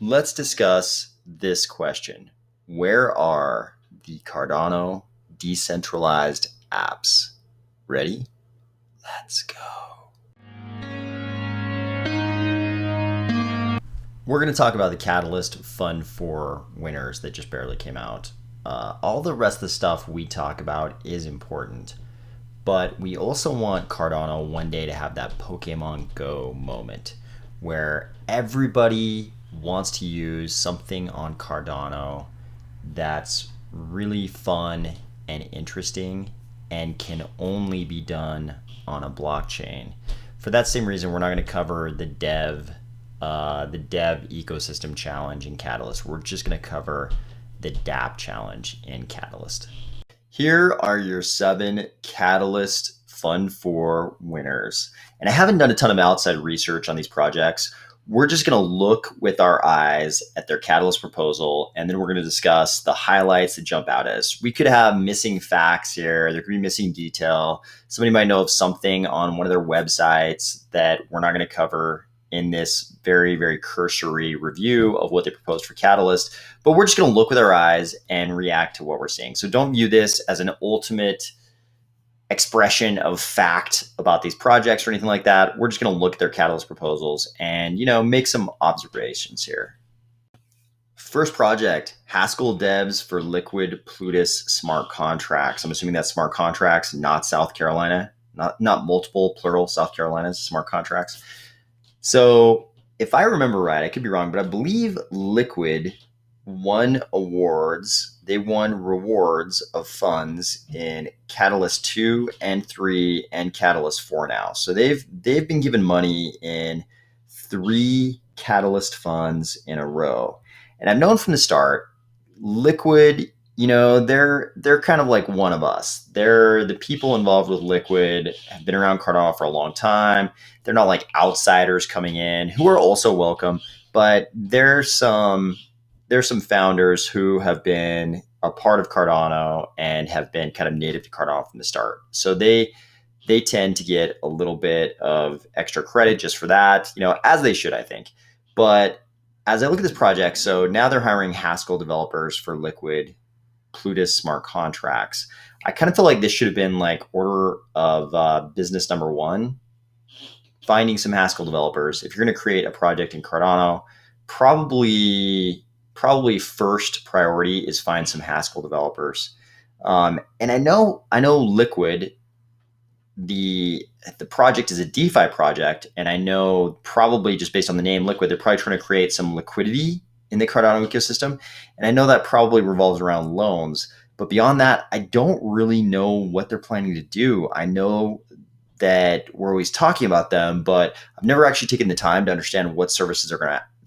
Let's discuss this question. Where are the Cardano decentralized apps? Ready? Let's go. We're going to talk about the Catalyst Fund 4 winners that just barely came out. All the rest of the stuff we talk about is important, but we also want Cardano one day to have that Pokemon Go moment where everybody wants to use something on Cardano that's really fun and interesting and can only be done on a blockchain. For that same reason, we're not going to cover the dev ecosystem challenge in Catalyst. We're just going to cover the dAPP challenge in Catalyst. Here are your 7 Catalyst Fund 4 winners. And I haven't done a ton of outside research on these projects. We're just going to look with our eyes at their Catalyst proposal, and then we're going to discuss the highlights that jump out at us. We could have missing facts here. There could be missing detail. Somebody might know of something on one of their websites that we're not going to cover in this very, very cursory review of what they proposed for Catalyst. But we're just going to look with our eyes and react to what we're seeing. So don't view this as an ultimate expression of fact about these projects or anything like that. We're just going to look at their Catalyst proposals and, make some observations here. First project, Haskell devs for Liqwid Plutus smart contracts. I'm assuming that's smart contracts, not South Carolina, not multiple plural South Carolinas, smart contracts. So if I remember right, I could be wrong, but I believe Liqwid won awards. They won rewards of funds in Catalyst 2 and 3 and Catalyst 4 now. So they've been given money in 3 Catalyst funds in a row. And I've known from the start, Liqwid, they're kind of like one of us. They're the people involved with Liqwid have been around Cardano for a long time. They're not like outsiders coming in who are also welcome, but there's some founders who have been a part of Cardano and have been kind of native to Cardano from the start. So they tend to get a little bit of extra credit just for that, as they should, I think. But as I look at this project, so now they're hiring Haskell developers for Liqwid Plutus smart contracts. I kind of feel like this should have been like order of business number 1, finding some Haskell developers. If you're going to create a project in Cardano, probably first priority is find some Haskell developers. And I know Liqwid, the project is a DeFi project, and I know probably just based on the name Liqwid, they're probably trying to create some liquidity in the Cardano ecosystem. And I know that probably revolves around loans. But beyond that, I don't really know what they're planning to do. I know that we're always talking about them, but I've never actually taken the time to understand what services they're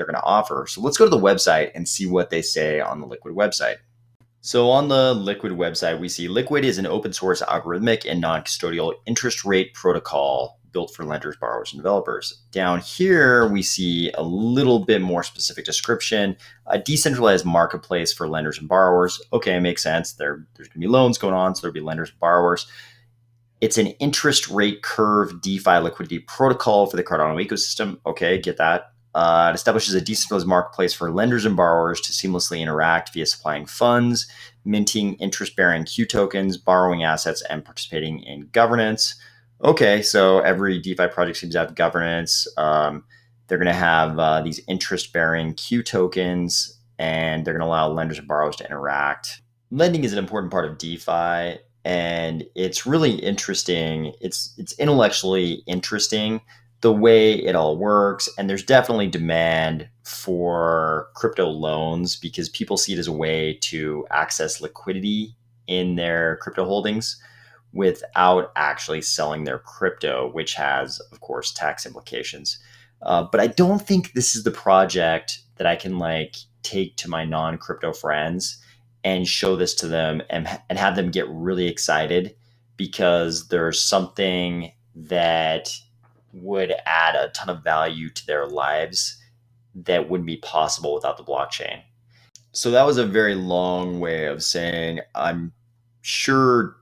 gonna offer. So let's go to the website and see what they say on the Liqwid website. So on the Liqwid website, we see Liqwid is an open source algorithmic and non-custodial interest rate protocol built for lenders, borrowers, and developers. Down here, we see a little bit more specific description, a decentralized marketplace for lenders and borrowers. Okay, makes sense. There's going to be loans going on, so there'll be lenders and borrowers. It's an interest rate curve DeFi liquidity protocol for the Cardano ecosystem. Okay, get that. It establishes a decentralized marketplace for lenders and borrowers to seamlessly interact via supplying funds, minting interest-bearing Q tokens, borrowing assets, and participating in governance. Okay, so every DeFi project seems to have governance. They're going to have these interest-bearing Q tokens, and they're going to allow lenders and borrowers to interact. Lending is an important part of DeFi, and it's really interesting. It's intellectually interesting the way it all works. And there's definitely demand for crypto loans because people see it as a way to access liquidity in their crypto holdings without actually selling their crypto, which has, of course, tax implications. But I don't think this is the project that I can take to my non-crypto friends and show this to them and have them get really excited because there's something that would add a ton of value to their lives that wouldn't be possible without the blockchain. So that was a very long way of saying I'm sure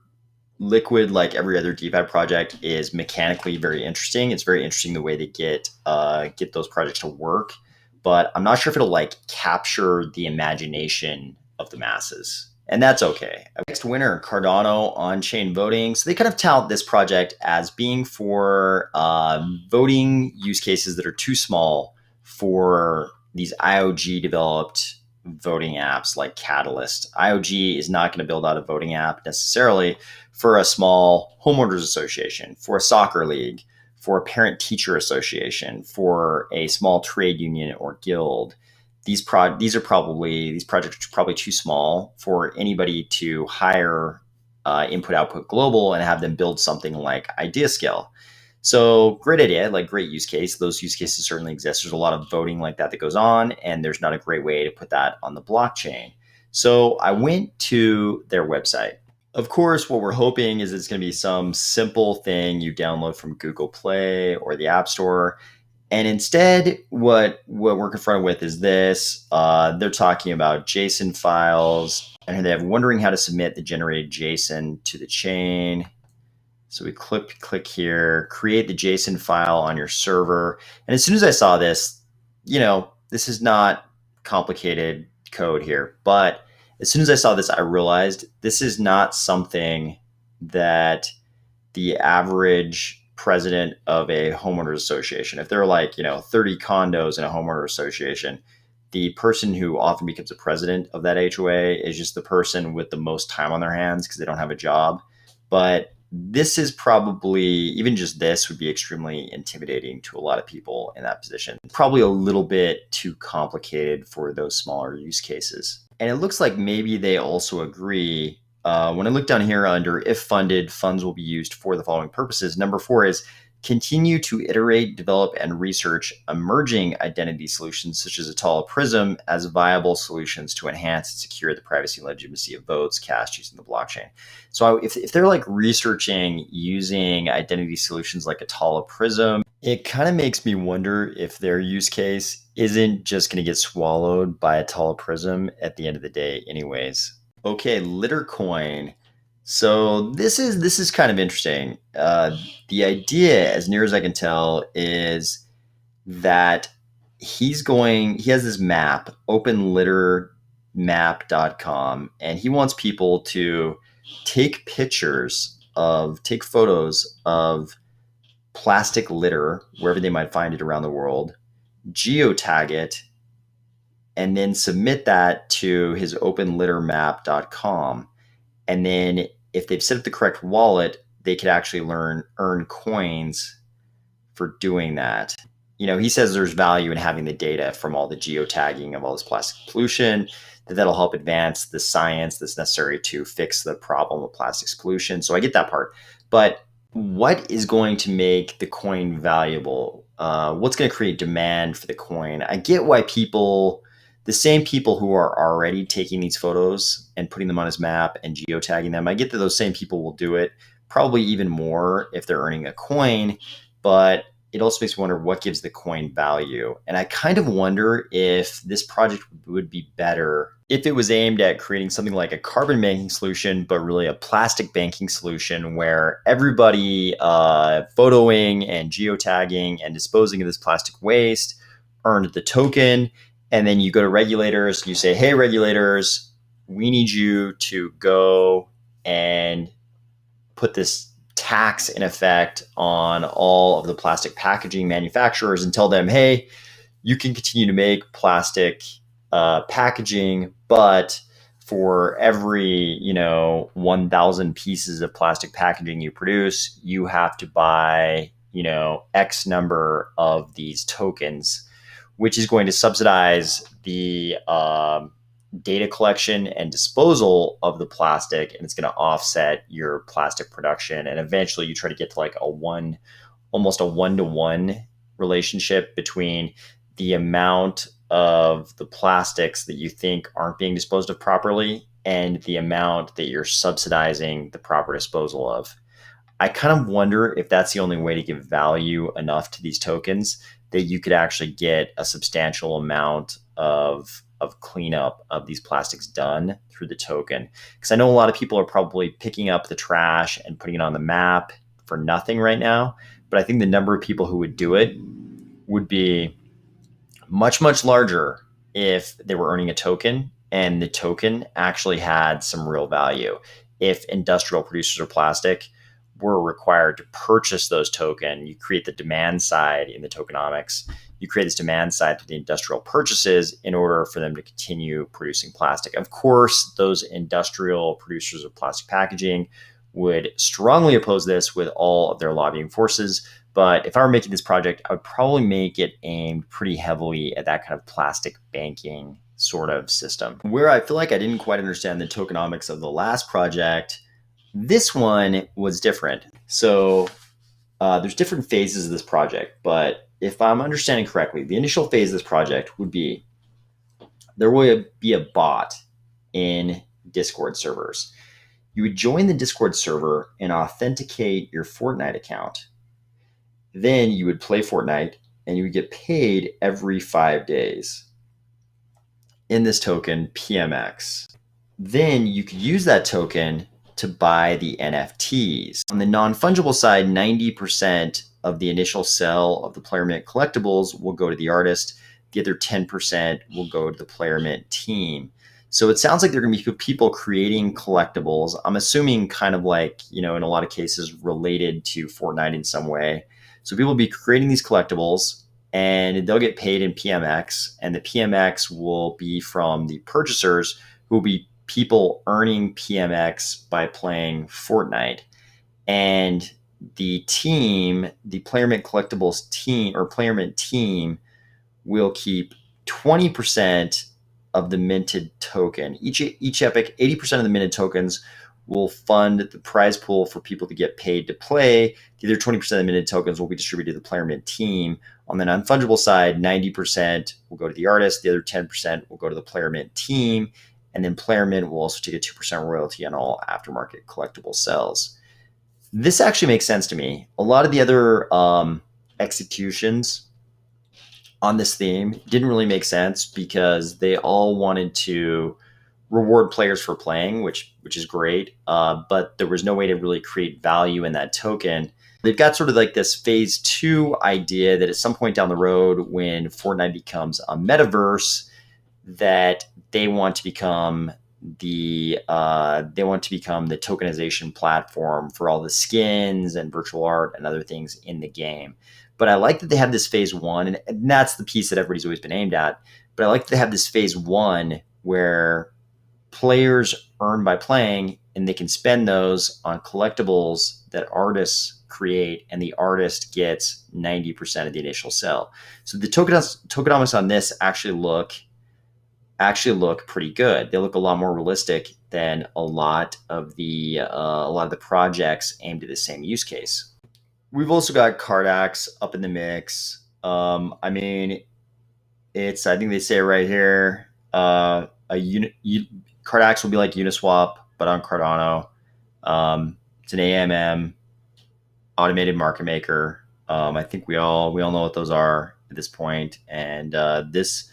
Liqwid, like every other DeFi project, is mechanically very interesting. It's very interesting the way they get those projects to work. but I'm not sure if it'll like capture the imagination of the masses. And that's okay. Next winner, Cardano on-chain voting. So they kind of tout this project as being for voting use cases that are too small for these IOG developed voting apps like Catalyst. IOG is not going to build out a voting app necessarily for a small homeowners association, for a soccer league, for a parent-teacher association, for a small trade union or guild. These projects are probably too small for anybody to hire Input-Output Global and have them build something like IdeaScale. So great idea, like great use case. Those use cases certainly exist. There's a lot of voting like that goes on, and there's not a great way to put that on the blockchain. So I went to their website. Of course, what we're hoping is it's going to be some simple thing you download from Google Play or the App Store. And instead, what we're confronted with is this. They're talking about JSON files, and they have wondering how to submit the generated JSON to the chain. So we click here, create the JSON file on your server. And as soon as I saw this, this is not complicated code here. But as soon as I saw this, I realized this is not something that the average president of a homeowners association, if there are like, 30 condos in a homeowner association, the person who often becomes a president of that HOA is just the person with the most time on their hands because they don't have a job. But this is probably, even just this would be extremely intimidating to a lot of people in that position. Probably a little bit too complicated for those smaller use cases. And it looks like maybe they also agree. When I look down here under if funded, funds will be used for the following purposes. Number 4 is continue to iterate, develop, and research emerging identity solutions such as Atala Prism as viable solutions to enhance and secure the privacy and legitimacy of votes cast using the blockchain. So if they're like researching using identity solutions like Atala Prism, it kind of makes me wonder if their use case isn't just going to get swallowed by Atala Prism at the end of the day anyways. Okay, Littercoin. So this is kind of interesting. The idea, as near as I can tell, is that he has this map, openlittermap.com, and he wants people to take photos of plastic litter wherever they might find it around the world, geotag it, and then submit that to his openlittermap.com. And then if they've set up the correct wallet, they could actually earn coins for doing that. He says there's value in having the data from all the geotagging of all this plastic pollution, that'll help advance the science that's necessary to fix the problem of plastics pollution. So I get that part. But what is going to make the coin valuable? What's going to create demand for the coin? I get why the same people who are already taking these photos and putting them on his map and geotagging them, I get that those same people will do it, probably even more if they're earning a coin, but it also makes me wonder what gives the coin value. And I kind of wonder if this project would be better if it was aimed at creating something like a carbon banking solution, but really a plastic banking solution where everybody photoing and geotagging and disposing of this plastic waste earned the token. And then you go to regulators, you say, hey, regulators, we need you to go and put this tax in effect on all of the plastic packaging manufacturers and tell them, hey, you can continue to make plastic packaging, but for every 1,000 pieces of plastic packaging you produce, you have to buy X number of these tokens, which is going to subsidize the data collection and disposal of the plastic, and it's going to offset your plastic production. And eventually you try to get to like almost a one-to-one relationship between the amount of the plastics that you think aren't being disposed of properly and the amount that you're subsidizing the proper disposal of. I kind of wonder if that's the only way to give value enough to these tokens that you could actually get a substantial amount of cleanup of these plastics done through the token. Because I know a lot of people are probably picking up the trash and putting it on the map for nothing right now. But I think the number of people who would do it would be much, much larger if they were earning a token and the token actually had some real value. If industrial producers of plastic were required to purchase those tokens, you create the demand side in the tokenomics. You create this demand side for the industrial purchases in order for them to continue producing plastic. Of course, those industrial producers of plastic packaging would strongly oppose this with all of their lobbying forces. But if I were making this project, I would probably make it aimed pretty heavily at that kind of plastic banking sort of system. Where I feel like I didn't quite understand the tokenomics of the last project, this one was different. So there's different phases of this project, but if I'm understanding correctly, the initial phase of this project would be there will be a bot in Discord servers. You would join the Discord server and authenticate your Fortnite account. Then you would play Fortnite and you would get paid every 5 days in this token, PMX. Then you could use that token to buy the NFTs. On the non-fungible side, 90% of the initial sale of the Playermint collectibles will go to the artist. The other 10% will go to the Playermint team. So it sounds like there are going to be people creating collectibles. I'm assuming kind of like, in a lot of cases related to Fortnite in some way. So people will be creating these collectibles and they'll get paid in PMX, and the PMX will be from the purchasers, who will be people earning PMX by playing Fortnite. And the team, the Playermint collectibles team or Playermint team, will keep 20% of the minted token. Each epic, 80% of the minted tokens will fund the prize pool for people to get paid to play. The other 20% of the minted tokens will be distributed to the Playermint team. On the non-fungible side, 90% will go to the artist. The other 10% will go to the Playermint team. And then Playermint will also take a 2% royalty on all aftermarket collectible sales. This actually makes sense to me. A lot of the other executions on this theme didn't really make sense because they all wanted to reward players for playing, which is great, but there was no way to really create value in that token. They've got sort of like this phase 2 idea that at some point down the road, when Fortnite becomes a metaverse, that they want to become the tokenization platform for all the skins and virtual art and other things in the game. But I like that they have this phase 1, and that's the piece that everybody's always been aimed at. But I like that they have this phase 1 where players earn by playing, and they can spend those on collectibles that artists create, and the artist gets 90% of the initial sell. So the tokenomics on this actually look pretty good. They look a lot more realistic than a lot of the projects aimed at the same use case. We've also got Cardax up in the mix. I think they say it right here. Cardax will be like Uniswap, but on Cardano. It's an AMM, automated market maker. I think we all know what those are at this point, and this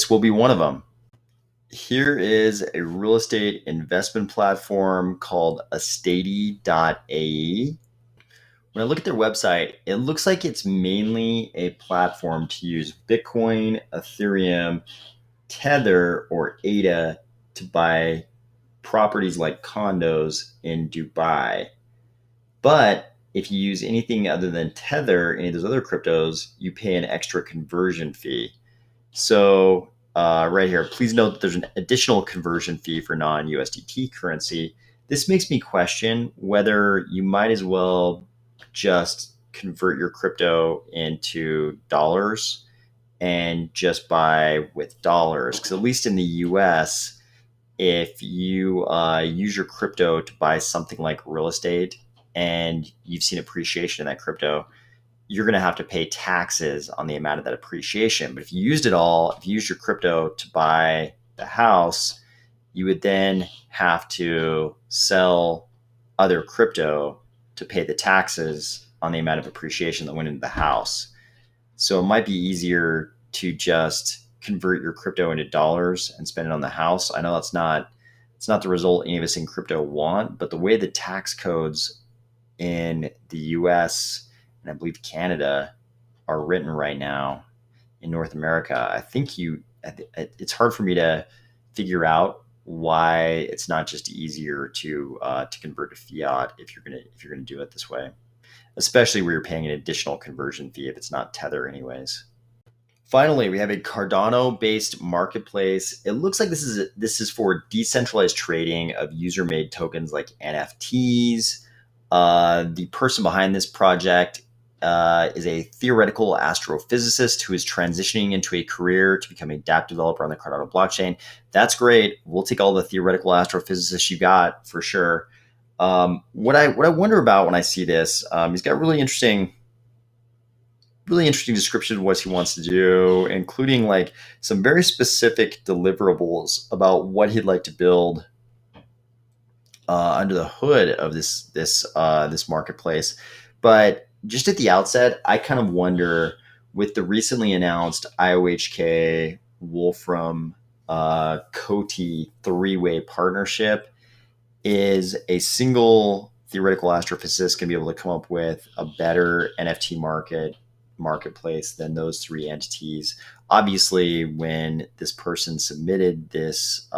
will be one of them. Here is a real estate investment platform called Estati.ae. When I look at their website, it looks like it's mainly a platform to use Bitcoin, Ethereum, Tether, or ADA to buy properties like condos in Dubai. But if you use anything other than Tether, any of those other cryptos, you pay an extra conversion fee. So right here, please note that there's an additional conversion fee for non-USDT currency. This makes me question whether you might as well just convert your crypto into dollars and just buy with dollars. Because at least in the US, if you use your crypto to buy something like real estate and you've seen appreciation in that crypto, you're going to have to pay taxes on the amount of that appreciation. But if you used your crypto to buy the house, you would then have to sell other crypto to pay the taxes on the amount of appreciation that went into the house. So it might be easier to just convert your crypto into dollars and spend it on the house. I know it's not the result any of us in crypto want, but the way the tax codes in the US and I believe Canada are written right now, in North America. I think it's hard for me to figure out why it's not just easier to convert to fiat if you're gonna do it this way, especially where you're paying an additional conversion fee if it's not Tether anyways. Finally, we have a Cardano-based marketplace. It looks like this is for decentralized trading of user-made tokens like NFTs. The person behind this project is a theoretical astrophysicist who is transitioning into a career to become a dApP developer on the Cardano blockchain. That's great. We'll take all the theoretical astrophysicists you got for sure. What I wonder about when I see this, he's got really interesting description of what he wants to do, including like some very specific deliverables about what he'd like to build under the hood of this marketplace. But just at the outset, I kind of wonder with the recently announced IOHK Wolfram Coty three-way partnership, is a single theoretical astrophysicist going to be able to come up with a better NFT marketplace than those three entities? Obviously, when this person submitted this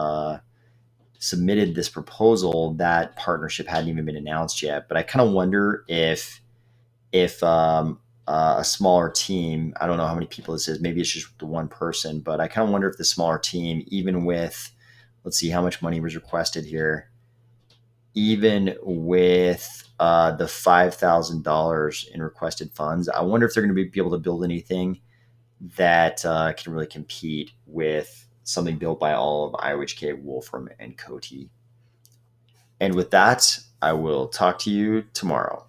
proposal, that partnership hadn't even been announced yet. But I kind of wonder if a smaller team, I don't know how many people this is, maybe it's just the one person, but I kind of wonder if the smaller team, even with, let's see how much money was requested here, even with the $5,000 in requested funds, I wonder if they're going to be able to build anything that can really compete with something built by all of IOHK, Wolfram, and Coty. And with that, I will talk to you tomorrow.